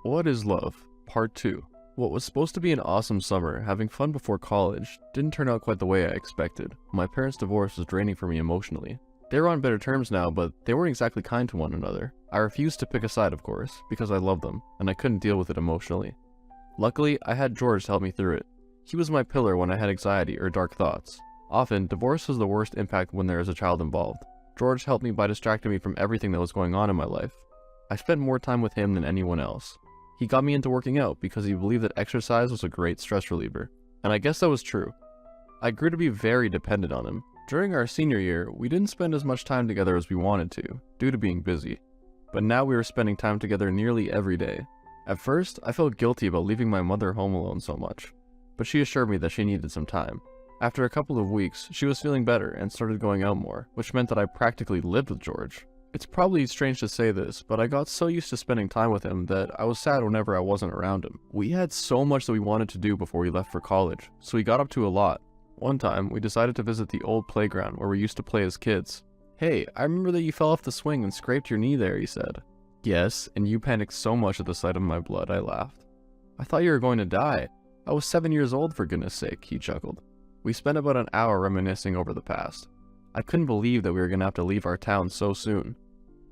What is Love? Part 2. What was supposed to be an awesome summer, having fun before college, didn't turn out quite the way I expected. My parents' divorce was draining for me emotionally. They were on better terms now, but they weren't exactly kind to one another. I refused to pick a side, of course, because I loved them, and I couldn't deal with it emotionally. Luckily, I had George to help me through it. He was my pillar when I had anxiety or dark thoughts. Often, divorce has the worst impact when there is a child involved. George helped me by distracting me from everything that was going on in my life. I spent more time with him than anyone else. He got me into working out because he believed that exercise was a great stress reliever, and I guess that was true. I grew to be very dependent on him. During our senior year, we didn't spend as much time together as we wanted to, due to being busy. But now we were spending time together nearly every day. At first, I felt guilty about leaving my mother home alone so much, but she assured me that she needed some time. After a couple of weeks, she was feeling better and started going out more, which meant that I practically lived with George. It's probably strange to say this, but I got so used to spending time with him that I was sad whenever I wasn't around him. We had so much that we wanted to do before we left for college, so we got up to a lot. One time, we decided to visit the old playground where we used to play as kids. "Hey, I remember that you fell off the swing and scraped your knee there," he said. "Yes, and you panicked so much at the sight of my blood," I laughed. "I thought you were going to die. I was 7 years old, for goodness sake," he chuckled. We spent about an hour reminiscing over the past. I couldn't believe that we were going to have to leave our town so soon.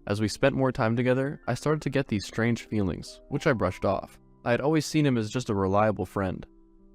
As we spent more time together, I started to get these strange feelings, which I brushed off. I had always seen him as just a reliable friend.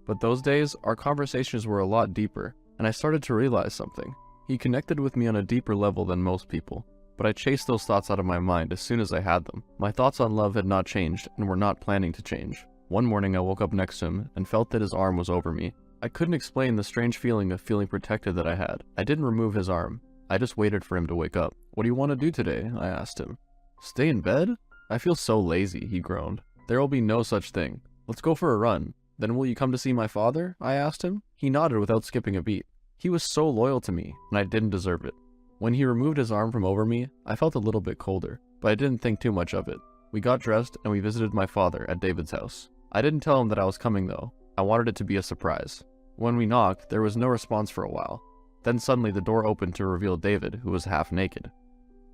But those days, our conversations were a lot deeper, and I started to realize something. He connected with me on a deeper level than most people, but I chased those thoughts out of my mind as soon as I had them. My thoughts on love had not changed, and were not planning to change. One morning I woke up next to him, and felt that his arm was over me. I couldn't explain the strange feeling of feeling protected that I had. I didn't remove his arm. I just waited for him to wake up. "What do you want to do today?" I asked him. "Stay in bed? I feel so lazy," he groaned. "There will be no such thing. Let's go for a run." "Then will you come to see my father?" I asked him. He nodded without skipping a beat. He was so loyal to me, and I didn't deserve it. When he removed his arm from over me, I felt a little bit colder, but I didn't think too much of it. We got dressed, and we visited my father at David's house. I didn't tell him that I was coming though. I wanted it to be a surprise. When we knocked, there was no response for a while. Then suddenly the door opened to reveal David, who was half naked.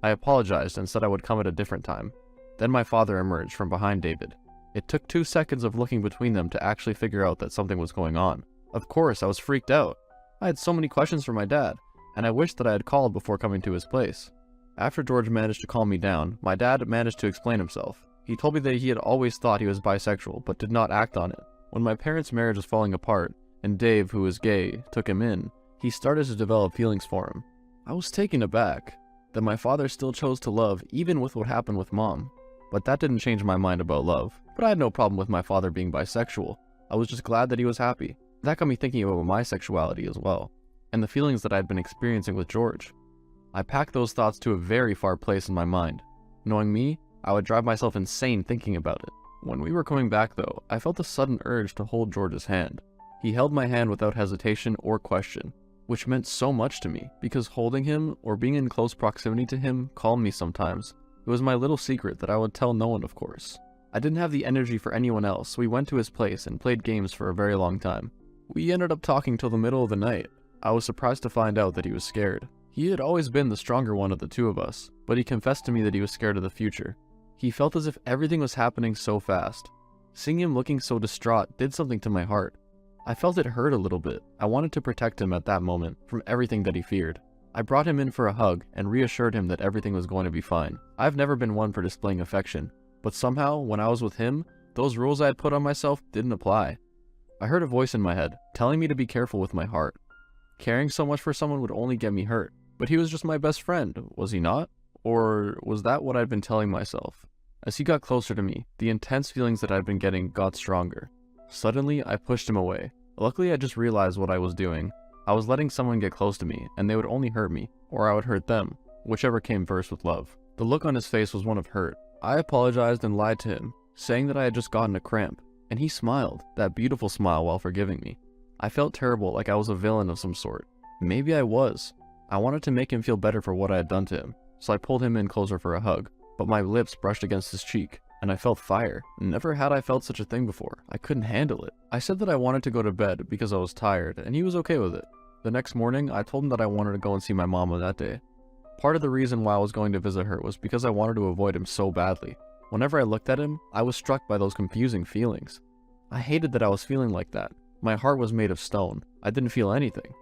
I apologized and said I would come at a different time. Then my father emerged from behind David. It took 2 seconds of looking between them to actually figure out that something was going on. Of course, I was freaked out. I had so many questions for my dad, and I wished that I had called before coming to his place. After George managed to calm me down, my dad managed to explain himself. He told me that he had always thought he was bisexual, but did not act on it. When my parents' marriage was falling apart, and Dave, who was gay, took him in, he started to develop feelings for him. I was taken aback that my father still chose to love even with what happened with mom. But that didn't change my mind about love. But I had no problem with my father being bisexual. I was just glad that he was happy. That got me thinking about my sexuality as well, and the feelings that I'd been experiencing with George. I packed those thoughts to a very far place in my mind. Knowing me, I would drive myself insane thinking about it. When we were coming back though, I felt a sudden urge to hold George's hand. He held my hand without hesitation or question, which meant so much to me, because holding him, or being in close proximity to him, calmed me sometimes. It was my little secret that I would tell no one, of course. I didn't have the energy for anyone else, so we went to his place and played games for a very long time. We ended up talking till the middle of the night. I was surprised to find out that he was scared. He had always been the stronger one of the two of us, but he confessed to me that he was scared of the future. He felt as if everything was happening so fast. Seeing him looking so distraught did something to my heart. I felt it hurt a little bit. I wanted to protect him at that moment from everything that he feared. I brought him in for a hug and reassured him that everything was going to be fine. I've never been one for displaying affection, but somehow, when I was with him, those rules I had put on myself didn't apply. I heard a voice in my head, telling me to be careful with my heart. Caring so much for someone would only get me hurt. But he was just my best friend, was he not? Or was that what I'd been telling myself? As he got closer to me, the intense feelings that I'd been getting got stronger. Suddenly, I pushed him away. Luckily, I just realized what I was doing. I was letting someone get close to me, and they would only hurt me, or I would hurt them, whichever came first with love. The look on his face was one of hurt. I apologized and lied to him, saying that I had just gotten a cramp, and he smiled, that beautiful smile, while forgiving me. I felt terrible, like I was a villain of some sort. Maybe I was. I wanted to make him feel better for what I had done to him, so I pulled him in closer for a hug, but my lips brushed against his cheek, and I felt fire. Never had I felt such a thing before. I couldn't handle it. I said that I wanted to go to bed because I was tired, and he was okay with it. The next morning, I told him that I wanted to go and see my mama that day. Part of the reason why I was going to visit her was because I wanted to avoid him so badly. Whenever I looked at him, I was struck by those confusing feelings. I hated that I was feeling like that. My heart was made of stone. I didn't feel anything.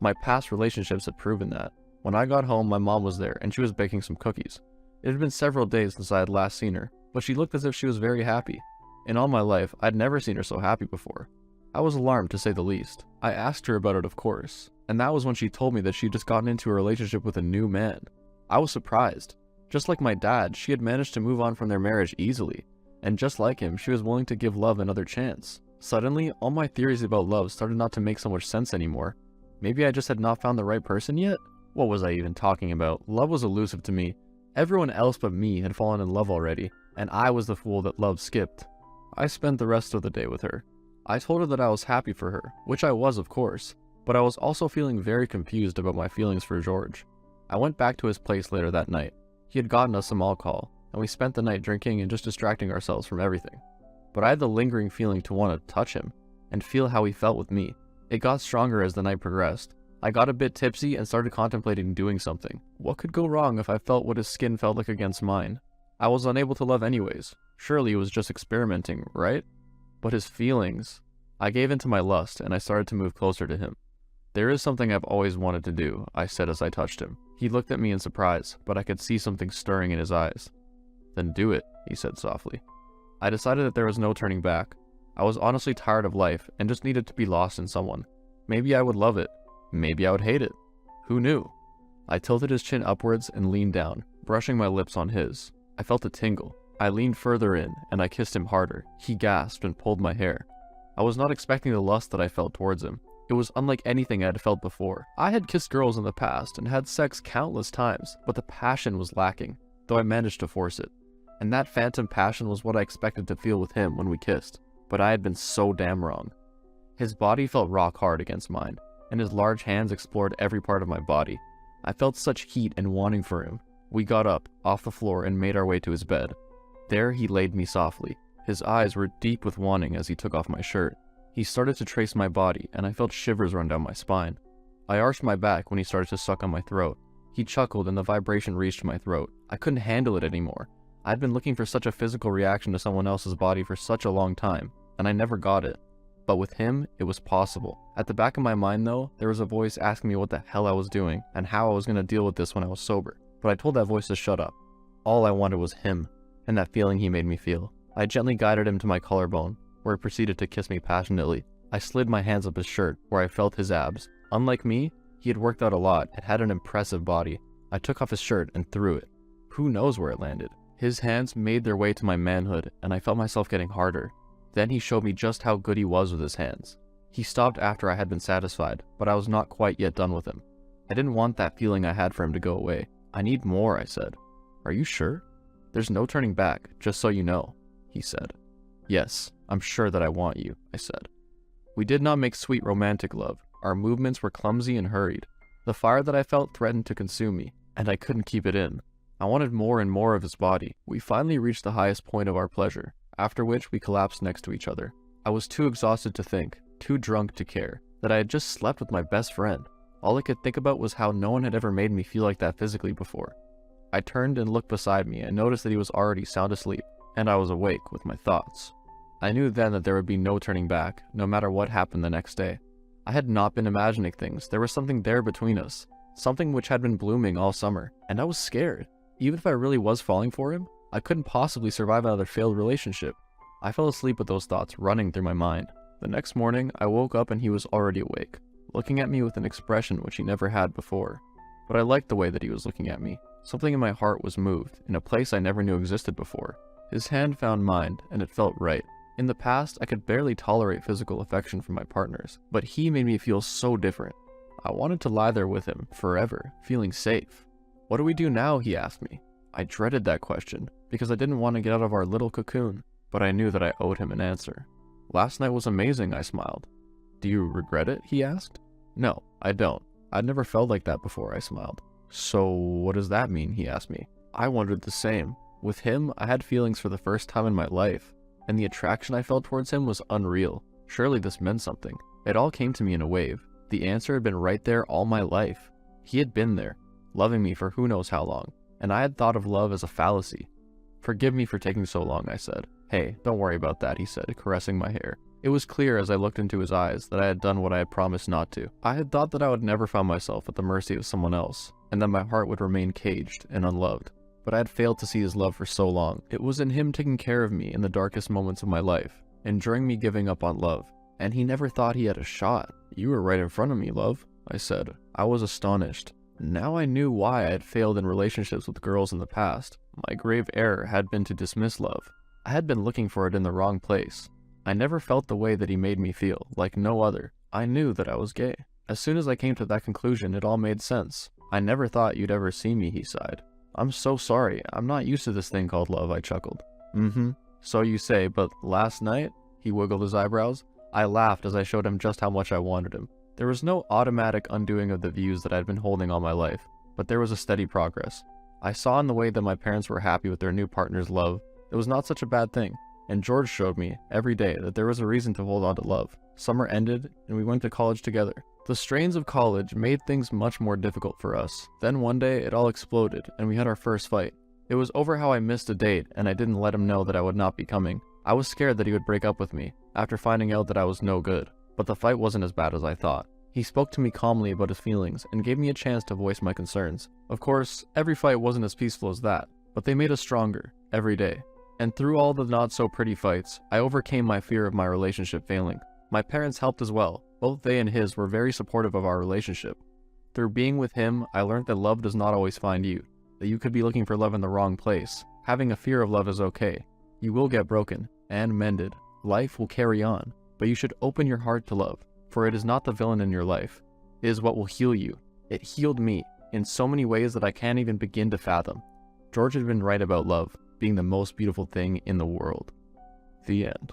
My past relationships had proven that. When I got home, my mom was there, and she was baking some cookies. It had been several days since I had last seen her, but she looked as if she was very happy. In all my life, I'd never seen her so happy before. I was alarmed, to say the least. I asked her about it, of course, and that was when she told me that she'd just gotten into a relationship with a new man. I was surprised. Just like my dad, she had managed to move on from their marriage easily, and just like him, she was willing to give love another chance. Suddenly, all my theories about love started not to make so much sense anymore. Maybe I just had not found the right person yet? What was I even talking about? Love was elusive to me. Everyone else but me had fallen in love already, and I was the fool that love skipped. I spent the rest of the day with her. I told her that I was happy for her, which I was, of course, but I was also feeling very confused about my feelings for George. I went back to his place later that night. He had gotten us some alcohol, and we spent the night drinking and just distracting ourselves from everything. But I had the lingering feeling to want to touch him, and feel how he felt with me. It got stronger as the night progressed. I got a bit tipsy and started contemplating doing something. What could go wrong if I felt what his skin felt like against mine? I was unable to love anyways. Surely it was just experimenting, right? But his feelings... I gave in to my lust, and I started to move closer to him. "There is something I've always wanted to do," I said as I touched him. He looked at me in surprise, but I could see something stirring in his eyes. "Then do it," he said softly. I decided that there was no turning back. I was honestly tired of life, and just needed to be lost in someone. Maybe I would love it. Maybe I would hate it. Who knew? I tilted his chin upwards and leaned down, brushing my lips on his. I felt a tingle. I leaned further in, and I kissed him harder. He gasped and pulled my hair. I was not expecting the lust that I felt towards him. It was unlike anything I had felt before. I had kissed girls in the past and had sex countless times, but the passion was lacking, though I managed to force it. And that phantom passion was what I expected to feel with him when we kissed, but I had been so damn wrong. His body felt rock hard against mine, and his large hands explored every part of my body. I felt such heat and wanting for him. We got up, off the floor, and made our way to his bed. There he laid me softly. His eyes were deep with wanting as he took off my shirt. He started to trace my body, and I felt shivers run down my spine. I arched my back when he started to suck on my throat. He chuckled, and the vibration reached my throat. I couldn't handle it anymore. I'd been looking for such a physical reaction to someone else's body for such a long time, and I never got it. But with him, it was possible. At the back of my mind, though, there was a voice asking me what the hell I was doing, and how I was going to deal with this when I was sober. But I told that voice to shut up. All I wanted was him, and that feeling he made me feel. I gently guided him to my collarbone, where he proceeded to kiss me passionately. I slid my hands up his shirt, where I felt his abs. Unlike me, he had worked out a lot and had an impressive body. I took off his shirt and threw it. Who knows where it landed? His hands made their way to my manhood, and I felt myself getting harder. Then he showed me just how good he was with his hands. He stopped after I had been satisfied, but I was not quite yet done with him. I didn't want that feeling I had for him to go away. "I need more," I said. "Are you sure?" "There's no turning back, just so you know," he said. "Yes, I'm sure that I want you," I said. We did not make sweet romantic love. Our movements were clumsy and hurried. The fire that I felt threatened to consume me, and I couldn't keep it in. I wanted more and more of his body. We finally reached the highest point of our pleasure, after which we collapsed next to each other. I was too exhausted to think, too drunk to care, that I had just slept with my best friend. All I could think about was how no one had ever made me feel like that physically before. I turned and looked beside me and noticed that he was already sound asleep, and I was awake with my thoughts. I knew then that there would be no turning back, no matter what happened the next day. I had not been imagining things. There was something there between us, something which had been blooming all summer, and I was scared. Even if I really was falling for him, I couldn't possibly survive another failed relationship. I fell asleep with those thoughts running through my mind. The next morning, I woke up and he was already awake, looking at me with an expression which he never had before. But I liked the way that he was looking at me. Something in my heart was moved, in a place I never knew existed before. His hand found mine, and it felt right. In the past, I could barely tolerate physical affection from my partners, but he made me feel so different. I wanted to lie there with him, forever, feeling safe. "What do we do now?" he asked me. I dreaded that question, because I didn't want to get out of our little cocoon, but I knew that I owed him an answer. "Last night was amazing," I smiled. "Do you regret it?" he asked. "No, I don't. I'd never felt like that before," I smiled. "So what does that mean?" he asked me. I wondered the same. With him, I had feelings for the first time in my life, and the attraction I felt towards him was unreal. Surely this meant something. It all came to me in a wave. The answer had been right there all my life. He had been there, loving me for who knows how long, and I had thought of love as a fallacy. "Forgive me for taking so long," I said. "Hey, don't worry about that," he said, caressing my hair. It was clear as I looked into his eyes that I had done what I had promised not to. I had thought that I would never find myself at the mercy of someone else, and that my heart would remain caged and unloved. But I had failed to see his love for so long. It was in him taking care of me in the darkest moments of my life, enduring me giving up on love. And he never thought he had a shot. "You were right in front of me, love," I said. I was astonished. Now I knew why I had failed in relationships with girls in the past. My grave error had been to dismiss love. I had been looking for it in the wrong place. I never felt the way that he made me feel, like no other. I knew that I was gay. As soon as I came to that conclusion, it all made sense. "I never thought you'd ever see me," he sighed. "I'm so sorry. I'm not used to this thing called love," I chuckled. So you say, but last night?" He wiggled his eyebrows. I laughed as I showed him just how much I wanted him. There was no automatic undoing of the views that I'd been holding all my life, but there was a steady progress. I saw in the way that my parents were happy with their new partner's love, it was not such a bad thing, and George showed me, every day, that there was a reason to hold on to love. Summer ended, and we went to college together. The strains of college made things much more difficult for us. Then one day, it all exploded, and we had our first fight. It was over how I missed a date, and I didn't let him know that I would not be coming. I was scared that he would break up with me, after finding out that I was no good. But the fight wasn't as bad as I thought. He spoke to me calmly about his feelings, and gave me a chance to voice my concerns. Of course, every fight wasn't as peaceful as that, but they made us stronger, every day. And through all the not-so-pretty fights, I overcame my fear of my relationship failing. My parents helped as well. Both they and his were very supportive of our relationship. Through being with him, I learned that love does not always find you, that you could be looking for love in the wrong place. Having a fear of love is okay. You will get broken, and mended. Life will carry on, but you should open your heart to love, for it is not the villain in your life. It is what will heal you. It healed me, in so many ways that I can't even begin to fathom. George had been right about love being the most beautiful thing in the world. The end.